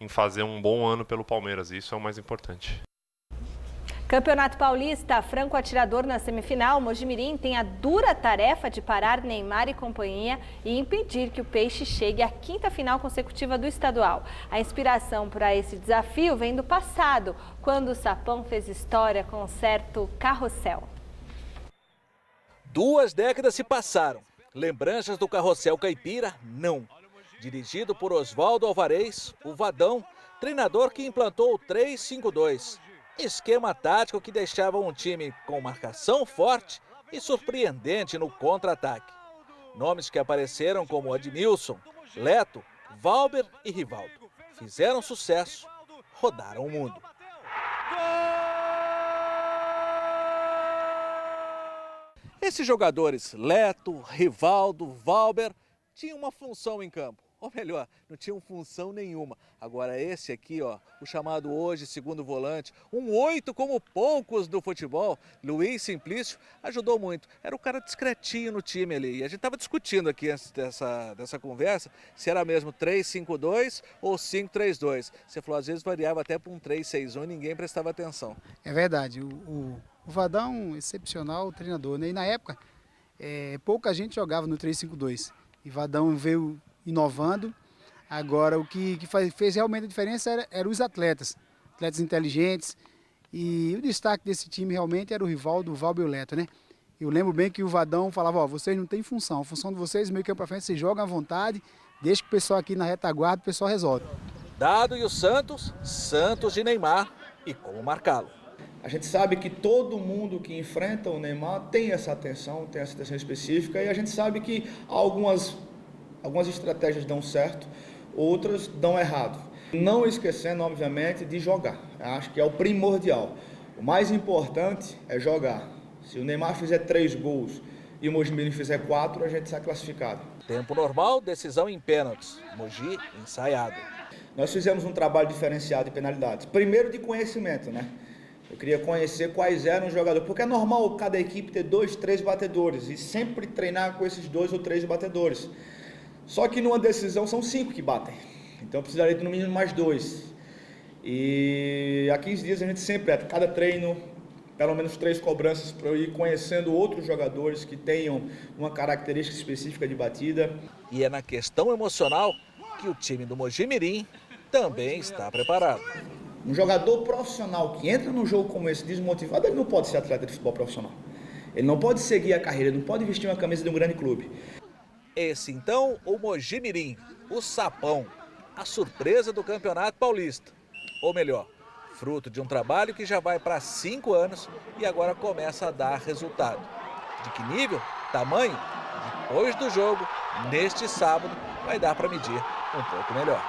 Speaker 24: em fazer um bom ano pelo Palmeiras, e isso é o mais importante.
Speaker 1: Campeonato Paulista, franco atirador na semifinal, Mojimirim tem a dura tarefa de parar Neymar e companhia e impedir que o Peixe chegue à quinta final consecutiva do estadual. A inspiração para esse desafio vem do passado, quando o Sapão fez história com um certo Carrossel.
Speaker 21: 2 décadas se passaram. Lembranças do Carrossel Caipira, não. Dirigido por Oswaldo Alvarez, o Vadão, treinador que implantou o 3-5-2. Esquema tático que deixava um time com marcação forte e surpreendente no contra-ataque. Nomes que apareceram como Admilson, Leto, Valber e Rivaldo. Fizeram sucesso, rodaram o mundo. Esses jogadores, Leto, Rivaldo, Valber, tinham uma função em campo. Ou melhor, não tinham função nenhuma. Agora esse aqui, ó, o chamado hoje segundo volante, um 8 como poucos do futebol, Luiz Simplício, ajudou muito. Era o cara discretinho no time ali. E a gente estava discutindo aqui antes dessa conversa se era mesmo 3-5-2 ou 5-3-2. Você falou, às vezes variava até para um 3-6-1 e ninguém prestava atenção.
Speaker 25: É verdade, o Vadão é um excepcional treinador, né? E na época, pouca gente jogava no 3-5-2. E Vadão veio inovando. Agora, o que fez realmente a diferença eram os atletas inteligentes, e o destaque desse time realmente era o Rivaldo, o Valber e o Leto, né? Eu lembro bem que o Vadão falava, ó, vocês não têm função, a função de vocês, meio campo pra frente, vocês jogam à vontade, deixa que o pessoal aqui na retaguarda, o pessoal resolve.
Speaker 21: Dado e o Santos de Neymar e como marcá-lo.
Speaker 5: A gente sabe que todo mundo que enfrenta o Neymar tem essa atenção específica, e a gente sabe que algumas estratégias dão certo, outras dão errado. Não esquecendo, obviamente, de jogar. Acho que é o primordial. O mais importante é jogar. Se o Neymar fizer 3 gols e o Mojimirim fizer 4, a gente está classificado.
Speaker 21: Tempo normal, decisão em pênaltis. Mogi ensaiado.
Speaker 5: Nós fizemos um trabalho diferenciado de penalidades. Primeiro de conhecimento, né? Eu queria conhecer quais eram os jogadores, porque é normal cada equipe ter 2, 3 batedores e sempre treinar com esses 2 ou 3 batedores. Só que numa decisão são 5 que batem. Então precisaria de no mínimo mais 2. E há 15 dias a gente sempre, a cada treino, pelo menos 3 cobranças para eu ir conhecendo outros jogadores que tenham uma característica específica de batida.
Speaker 21: E é na questão emocional que o time do Mojimirim também está preparado.
Speaker 5: Um jogador profissional que entra num jogo como esse desmotivado, ele não pode ser atleta de futebol profissional. Ele não pode seguir a carreira, ele não pode vestir uma camisa de um grande clube.
Speaker 21: Esse então, o Mojimirim, o sapão, a surpresa do Campeonato Paulista. Ou melhor, fruto de um trabalho que já vai para 5 anos e agora começa a dar resultado. De que nível? Tamanho? Depois do jogo, neste sábado, vai dar para medir um pouco melhor.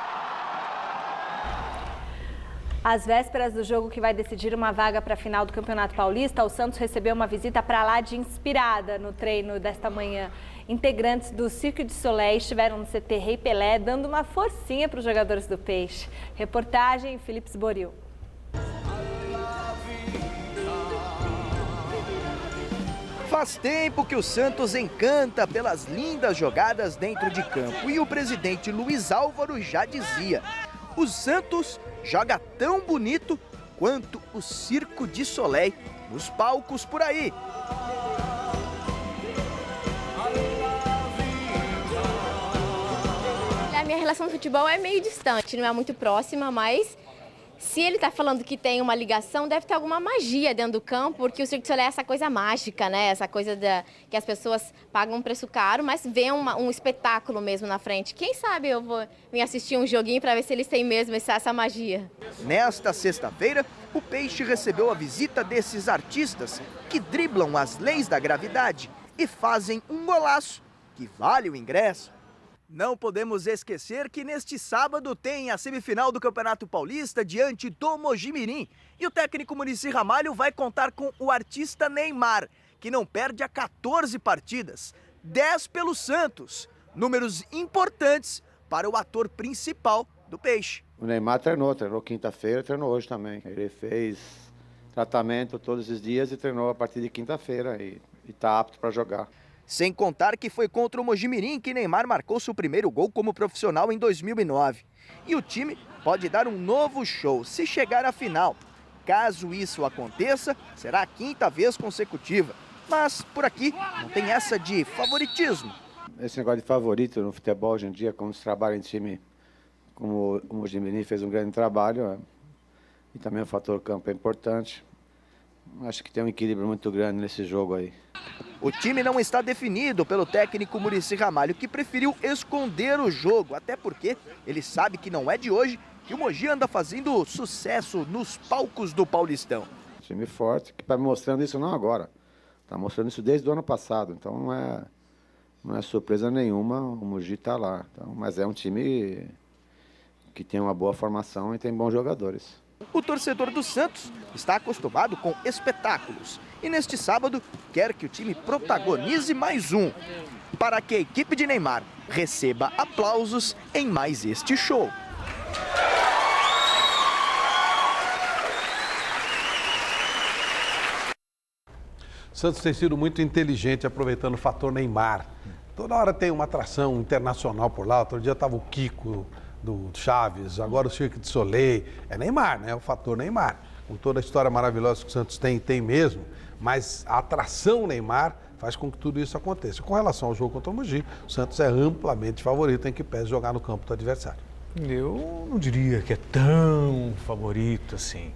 Speaker 1: Às vésperas do jogo que vai decidir uma vaga para a final do Campeonato Paulista, o Santos recebeu uma visita para lá de inspirada no treino desta manhã. Integrantes do Cirque du Soleil estiveram no CT Rei Pelé, dando uma forcinha para os jogadores do Peixe. Reportagem, Felipe Sboril.
Speaker 6: Faz tempo que o Santos encanta pelas lindas jogadas dentro de campo. E o presidente Luiz Álvaro já dizia, o Santos joga tão bonito quanto o Cirque du Soleil nos palcos por aí.
Speaker 8: A minha relação com o futebol é meio distante, não é muito próxima, mas se ele está falando que tem uma ligação, deve ter alguma magia dentro do campo, porque o Cirque du Soleil é essa coisa mágica, né? Essa coisa que as pessoas pagam um preço caro, mas vê um espetáculo mesmo na frente. Quem sabe eu vou vir assistir um joguinho para ver se eles têm mesmo essa magia.
Speaker 6: Nesta sexta-feira, o Peixe recebeu a visita desses artistas que driblam as leis da gravidade e fazem um golaço que vale o ingresso. Não podemos esquecer que neste sábado tem a semifinal do Campeonato Paulista diante do Mojimirim. E o técnico Muricy Ramalho vai contar com o artista Neymar, que não perde há 14 partidas, 10 pelo Santos. Números importantes para o ator principal do Peixe.
Speaker 9: O Neymar treinou quinta-feira, treinou hoje também. Ele fez tratamento todos os dias e treinou a partir de quinta-feira e está apto para jogar.
Speaker 6: Sem contar que foi contra o Mojimirim que Neymar marcou seu primeiro gol como profissional em 2009. E o time pode dar um novo show se chegar à final. Caso isso aconteça, será a 5ª vez consecutiva. Mas por aqui não tem essa de favoritismo.
Speaker 9: Esse negócio de favorito no futebol hoje em dia, como se trabalha em time como o Mojimirim fez um grande trabalho, e também o fator campo é importante. Acho que tem um equilíbrio muito grande nesse jogo aí.
Speaker 6: O time não está definido pelo técnico Muricy Ramalho, que preferiu esconder o jogo, até porque ele sabe que não é de hoje que o Mogi anda fazendo sucesso nos palcos do Paulistão.
Speaker 9: Time forte, que está mostrando isso não agora, está mostrando isso desde o ano passado, então não é surpresa nenhuma, o Mogi está lá. Então, mas é um time que tem uma boa formação e tem bons jogadores.
Speaker 6: O torcedor do Santos está acostumado com espetáculos e neste sábado quer que o time protagonize mais um, para que a equipe de Neymar receba aplausos em mais este show.
Speaker 11: O Santos tem sido muito inteligente aproveitando o fator Neymar. Toda hora tem uma atração internacional por lá. Outro dia estava o Kiko do Chaves, agora o Cirque du Soleil. É Neymar, né? O fator Neymar. Com toda a história maravilhosa que o Santos tem mesmo, mas a atração Neymar faz com que tudo isso aconteça. Com relação ao jogo contra o Mogi, o Santos é amplamente favorito em que pese jogar no campo do adversário.
Speaker 10: Eu não diria que é tão favorito assim.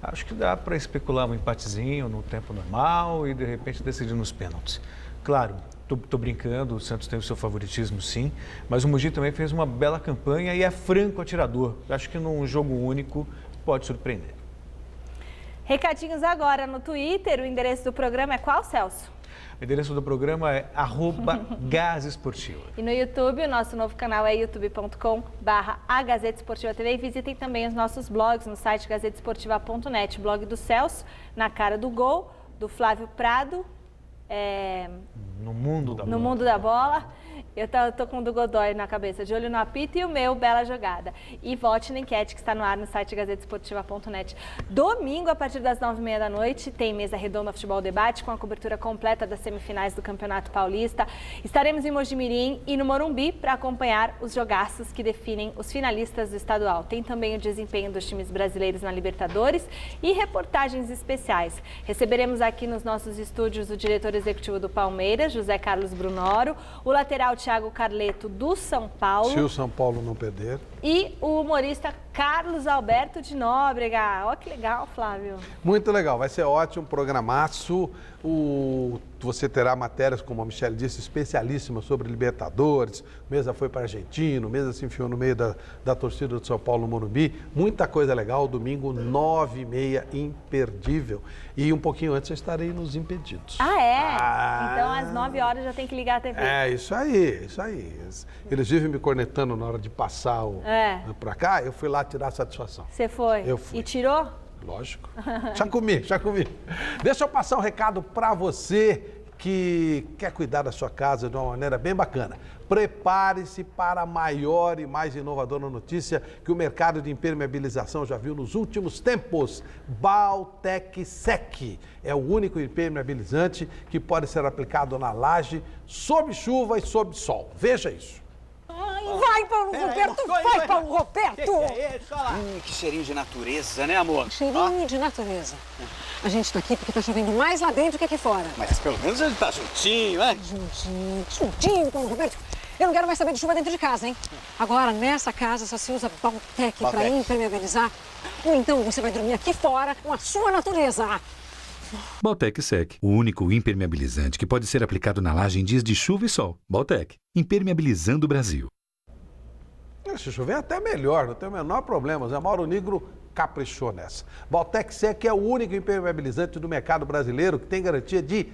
Speaker 10: Acho que dá para especular um empatezinho no tempo normal e de repente decidir nos pênaltis. Claro, tô brincando, o Santos tem o seu favoritismo sim, mas o Mogi também fez uma bela campanha e é franco atirador. Acho que num jogo único pode surpreender.
Speaker 1: Recadinhos agora no Twitter, o endereço do programa é qual, Celso?
Speaker 10: O endereço do programa é @gazesportiva.
Speaker 1: E no YouTube, o nosso novo canal é youtube.com/AgazeteEsportiva.tv. E visitem também os nossos blogs no site gazeteesportiva.net. Blog do Celso, Na Cara do Gol, do Flávio Prado.
Speaker 10: No Mundo da Bola.
Speaker 1: No Mundo da Bola. Eu tô com o do Godoy na cabeça, De Olho no Apito, e o meu, Bela Jogada. E vote na enquete que está no ar no site gazeteesportiva.net. Domingo, a partir das 9h30 da noite, tem mesa redonda Futebol Debate com a cobertura completa das semifinais do Campeonato Paulista. Estaremos em Mojimirim e no Morumbi para acompanhar os jogaços que definem os finalistas do estadual. Tem também o desempenho dos times brasileiros na Libertadores e reportagens especiais. Receberemos aqui nos nossos estúdios o diretor executivo do Palmeiras, José Carlos Brunoro, o lateral Thiago Carleto, do São Paulo.
Speaker 11: Se o São Paulo não perder.
Speaker 1: E o humorista Carlos Alberto de Nóbrega. Olha que legal, Flávio.
Speaker 11: Muito legal, vai ser ótimo, programaço. Você terá matérias, como a Michele disse, especialíssimas sobre Libertadores. Mesa foi para Argentino, Mesa se enfiou no meio da torcida do São Paulo no Morumbi. Muita coisa legal, domingo 9h30, imperdível. E um pouquinho antes eu estarei nos Impedidos.
Speaker 1: Ah, é? Então às 9 horas já tem que ligar a TV.
Speaker 11: É, isso aí, isso aí. Eles vivem me cornetando na hora de passar pra cá, eu fui lá tirar satisfação.
Speaker 1: Você foi?
Speaker 11: Eu fui.
Speaker 1: E tirou?
Speaker 11: Lógico. Já comi. Deixa eu passar um recado para você que quer cuidar da sua casa de uma maneira bem bacana. Prepare-se para a maior e mais inovadora notícia que o mercado de impermeabilização já viu nos últimos tempos. Baltec Sec é o único impermeabilizante que pode ser aplicado na laje, sob chuva e sob sol. Veja isso.
Speaker 12: Vai, Paulo Roberto! Vai, Paulo Roberto!
Speaker 13: Que é isso? Olha lá. Que cheirinho de natureza, né, amor?
Speaker 12: Cheirinho de natureza. A gente tá aqui porque tá chovendo mais lá dentro que aqui fora.
Speaker 13: Mas pelo menos ele tá juntinho, né?
Speaker 12: Juntinho, Paulo Roberto. Eu não quero mais saber de chuva dentro de casa, hein? Agora, nessa casa só se usa Baltec para impermeabilizar. Ou então você vai dormir aqui fora com a sua natureza.
Speaker 15: Baltec Sec, o único impermeabilizante que pode ser aplicado na laje em dias de chuva e sol. Baltec, impermeabilizando o Brasil.
Speaker 11: Se chover é até melhor, não tem o menor problema. O Zé Mauro Negro caprichou nessa. Baltec Sec é o único impermeabilizante do mercado brasileiro que tem garantia de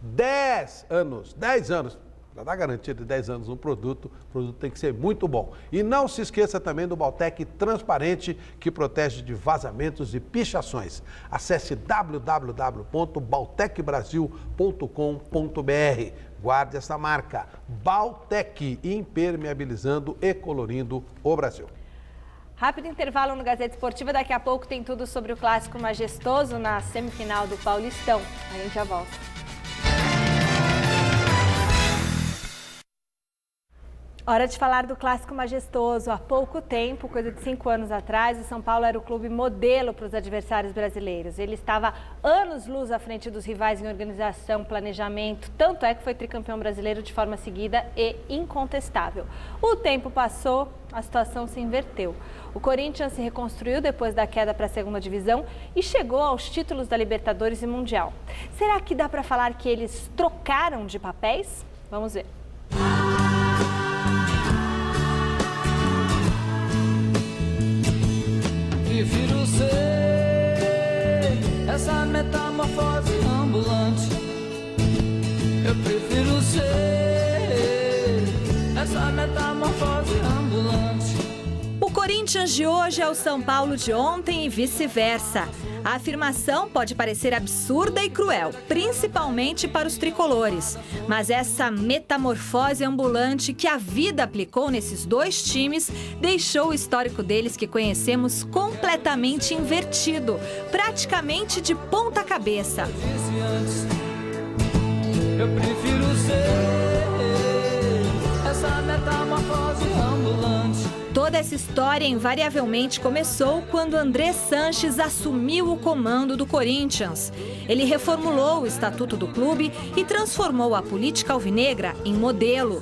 Speaker 11: 10 anos. 10 anos. Para dar garantia de 10 anos no produto, o produto tem que ser muito bom. E não se esqueça também do Baltec Transparente, que protege de vazamentos e pichações. Acesse www.baltecbrasil.com.br. Guarde essa marca, Baltec, impermeabilizando e colorindo o Brasil.
Speaker 1: Rápido intervalo no Gazeta Esportiva, daqui a pouco tem tudo sobre o clássico majestoso na semifinal do Paulistão. A gente já volta. Hora de falar do clássico majestoso. Há pouco tempo, coisa de 5 anos atrás, o São Paulo era o clube modelo para os adversários brasileiros. Ele estava anos-luz à frente dos rivais em organização, planejamento. Tanto é que foi tricampeão brasileiro de forma seguida e incontestável. O tempo passou, a situação se inverteu. O Corinthians se reconstruiu depois da queda para a segunda divisão e chegou aos títulos da Libertadores e Mundial. Será que dá para falar que eles trocaram de papéis? Vamos ver.
Speaker 16: Prefiro ser essa metamorfose ambulante. Eu prefiro ser essa metamorfose ambulante.
Speaker 17: O Corinthians de hoje é o São Paulo de ontem e vice-versa. A afirmação pode parecer absurda e cruel, principalmente para os tricolores. Mas essa metamorfose ambulante que a vida aplicou nesses dois times deixou o histórico deles que conhecemos completamente invertido, praticamente de ponta cabeça.
Speaker 16: Eu prefiro ser essa metamorfose ambulante.
Speaker 17: Toda essa história invariavelmente começou quando André Sanches assumiu o comando do Corinthians. Ele reformulou o estatuto do clube e transformou a política alvinegra em modelo.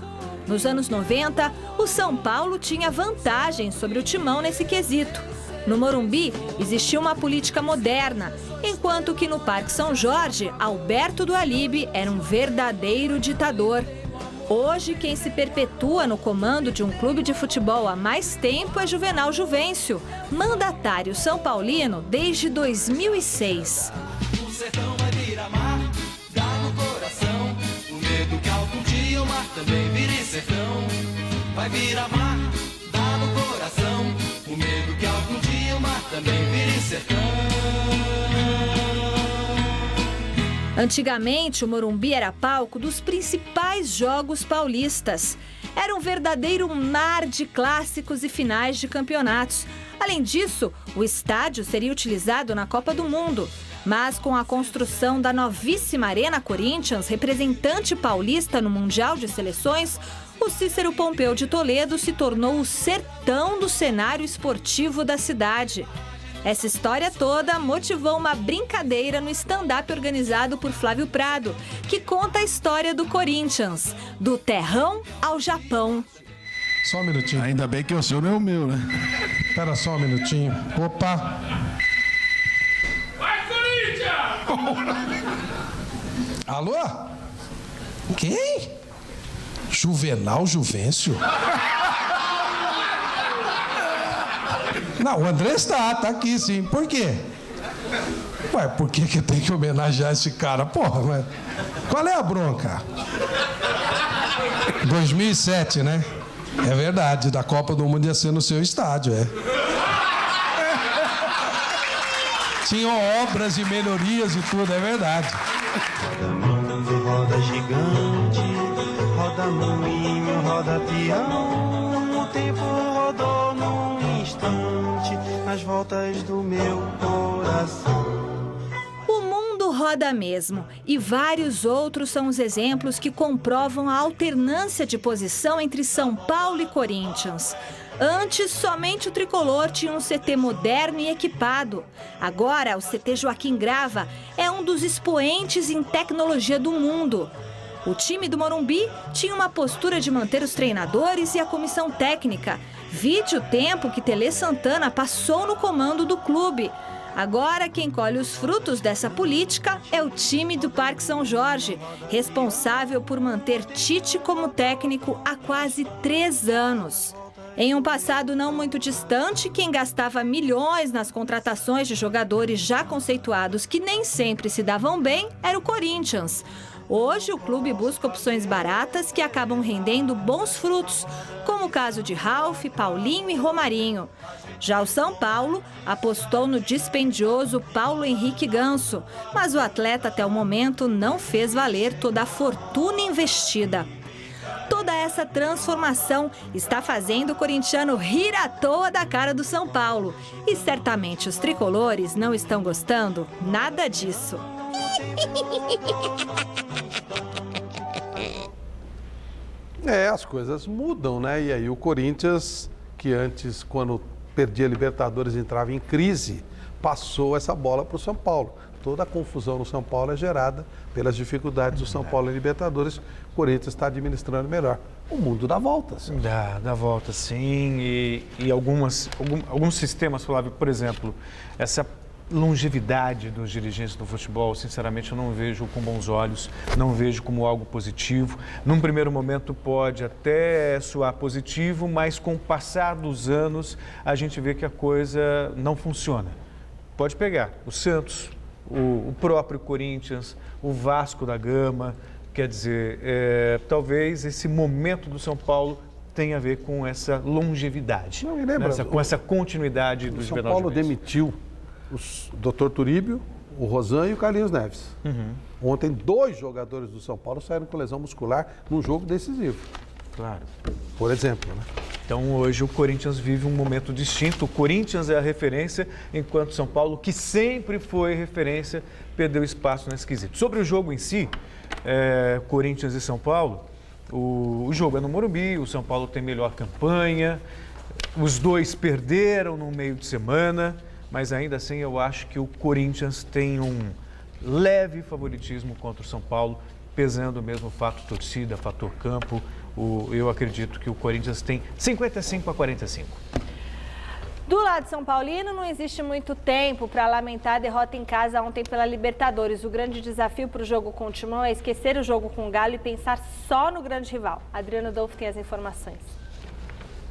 Speaker 17: Nos anos 90, o São Paulo tinha vantagem sobre o Timão nesse quesito. No Morumbi, existia uma política moderna, enquanto que no Parque São Jorge, Alberto do Alibe era um verdadeiro ditador. Hoje, quem se perpetua no comando de um clube de futebol há mais tempo é Juvenal Juvencio, mandatário são paulino desde 2006.
Speaker 16: O sertão vai virar mar, dá no coração. O medo que algum dia o mar também vire sertão. Vai virar mar, dá no coração. O medo que algum dia o mar também vire sertão.
Speaker 17: Antigamente, o Morumbi era palco dos principais jogos paulistas. Era um verdadeiro mar de clássicos e finais de campeonatos. Além disso, o estádio seria utilizado na Copa do Mundo. Mas com a construção da novíssima Arena Corinthians, representante paulista no Mundial de Seleções, o Cícero Pompeu de Toledo se tornou o sertão do cenário esportivo da cidade. Essa história toda motivou uma brincadeira no stand-up organizado por Flávio Prado, que conta a história do Corinthians, do terrão ao Japão.
Speaker 3: Só um minutinho. Ainda bem que o seu não é o meu, né? Espera só um minutinho. Opa!
Speaker 16: Vai, Corinthians!
Speaker 3: Alô? Quem? Juvenal Juvencio? Não, o André está aqui sim. Por quê? Ué, por que tem que homenagear esse cara? Porra, mas qual é a bronca? 2007, né? É verdade, da Copa do Mundo ia ser no seu estádio, é. Tinham obras e melhorias e tudo, é verdade.
Speaker 16: Roda mundo, roda gigante, roda moinho, roda peão. O tempo rodou num instante nas voltas do meu coração.
Speaker 17: O mundo roda mesmo, e vários outros são os exemplos que comprovam a alternância de posição entre São Paulo e Corinthians. Antes, somente o tricolor tinha um CT moderno e equipado. Agora, o CT Joaquim Grava é um dos expoentes em tecnologia do mundo. O time do Morumbi tinha uma postura de manter os treinadores e a comissão técnica. Vide o tempo que Tele Santana passou no comando do clube. Agora, quem colhe os frutos dessa política é o time do Parque São Jorge, responsável por manter Tite como técnico há quase 3 anos. Em um passado não muito distante, quem gastava milhões nas contratações de jogadores já conceituados que nem sempre se davam bem era o Corinthians. Hoje, o clube busca opções baratas que acabam rendendo bons frutos, como o caso de Ralf, Paulinho e Romarinho. Já o São Paulo apostou no dispendioso Paulo Henrique Ganso, mas o atleta até o momento não fez valer toda a fortuna investida. Toda essa transformação está fazendo o corintiano rir à toa da cara do São Paulo. E certamente os tricolores não estão gostando nada disso.
Speaker 11: As coisas mudam, né? E aí o Corinthians, que antes, quando perdia a Libertadores, entrava em crise, passou essa bola para o São Paulo. Toda a confusão no São Paulo é gerada pelas dificuldades do São Paulo em Libertadores. O Corinthians está administrando melhor. O mundo dá voltas.
Speaker 10: Dá volta, sim. E alguns sistemas, Flávio, por exemplo, essa longevidade dos dirigentes do futebol, sinceramente, eu não vejo com bons olhos, não vejo como algo positivo. Num primeiro momento pode até soar positivo, mas com o passar dos anos a gente vê que a coisa não funciona. Pode pegar o Santos, o próprio Corinthians, o Vasco da Gama, quer dizer, talvez esse momento do São Paulo tenha a ver com essa longevidade,
Speaker 11: não me lembra,
Speaker 10: com essa continuidade do
Speaker 11: São Paulo demitiu o Dr. Turíbio, o Rosan e o Carlinhos Neves. Ontem, 2 jogadores do São Paulo saíram com lesão muscular num jogo decisivo.
Speaker 10: Claro.
Speaker 11: Por exemplo, né?
Speaker 10: Então, hoje o Corinthians vive um momento distinto. O Corinthians é a referência, enquanto São Paulo, que sempre foi referência, perdeu espaço nesse quesito. Sobre o jogo em si, Corinthians e São Paulo, o jogo é no Morumbi, o São Paulo tem melhor campanha, os dois perderam no meio de semana, mas ainda assim eu acho que o Corinthians tem um leve favoritismo contra o São Paulo, pesando mesmo o fato torcida, fator campo. eu acredito que o Corinthians tem 55-45.
Speaker 1: Do lado São Paulino, não existe muito tempo para lamentar a derrota em casa ontem pela Libertadores. O grande desafio para o jogo com o Timão é esquecer o jogo com o Galo e pensar só no grande rival. Adriano Dolfo tem as informações.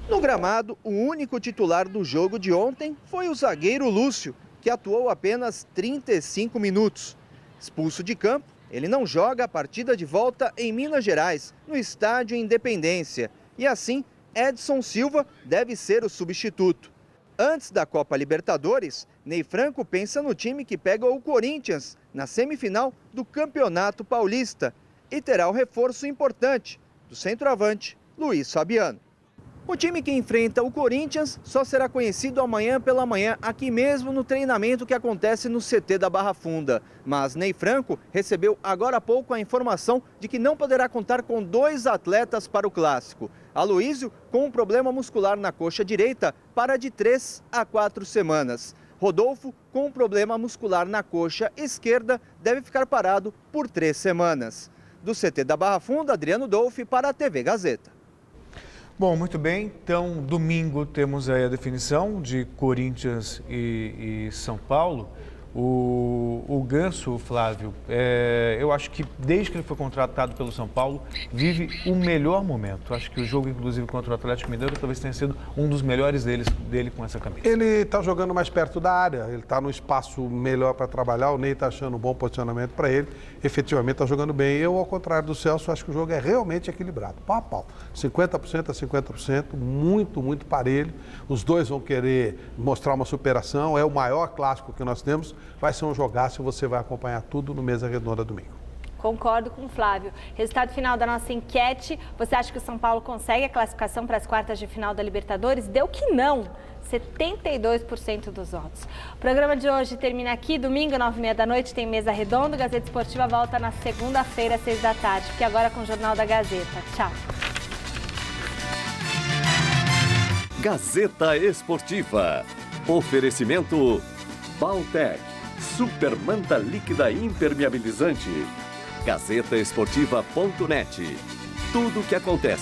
Speaker 23: No gramado, o único titular do jogo de ontem foi o zagueiro Lúcio, que atuou apenas 35 minutos. Expulso de campo, ele não joga a partida de volta em Minas Gerais, no estádio Independência. E assim, Edson Silva deve ser o substituto. Antes da Copa Libertadores, Ney Franco pensa no time que pega o Corinthians na semifinal do Campeonato Paulista e terá o reforço importante do centroavante Luiz Fabiano. O time que enfrenta o Corinthians só será conhecido amanhã pela manhã, aqui mesmo no treinamento que acontece no CT da Barra Funda. Mas Ney Franco recebeu agora há pouco a informação de que não poderá contar com 2 atletas para o clássico. Aloísio, com um problema muscular na coxa direita, para de 3 a 4 semanas. Rodolfo, com um problema muscular na coxa esquerda, deve ficar parado por 3 semanas. Do CT da Barra Funda, Adriano Dolfi para a TV Gazeta.
Speaker 10: Bom, muito bem. Então, domingo temos aí a definição de Corinthians e São Paulo. O Ganso, Flávio, eu acho que desde que ele foi contratado pelo São Paulo, vive o melhor momento. Acho que o jogo, inclusive, contra o Atlético Mineiro, talvez tenha sido um dos melhores dele com essa camisa.
Speaker 11: Ele está jogando mais perto da área, ele está no espaço melhor para trabalhar, o Ney está achando um bom posicionamento para ele, efetivamente está jogando bem. Eu, ao contrário do Celso, acho que o jogo é realmente equilibrado, pau a pau. 50% a 50%, muito, muito parelho. Os dois vão querer mostrar uma superação, é o maior clássico que nós temos. Vai ser um jogaço e você vai acompanhar tudo no Mesa Redonda domingo.
Speaker 1: Concordo com o Flávio. Resultado final da nossa enquete, você acha que o São Paulo consegue a classificação para as quartas de final da Libertadores? Deu que não, 72% dos votos. O programa de hoje termina aqui, domingo, 9h30 da noite, tem Mesa Redonda. Gazeta Esportiva volta na segunda-feira, às 6 da tarde. Fique agora com o Jornal da Gazeta. Tchau.
Speaker 4: Gazeta Esportiva. Oferecimento Baltec. Super manta líquida impermeabilizante. Gazetaesportiva.net. Tudo o que acontece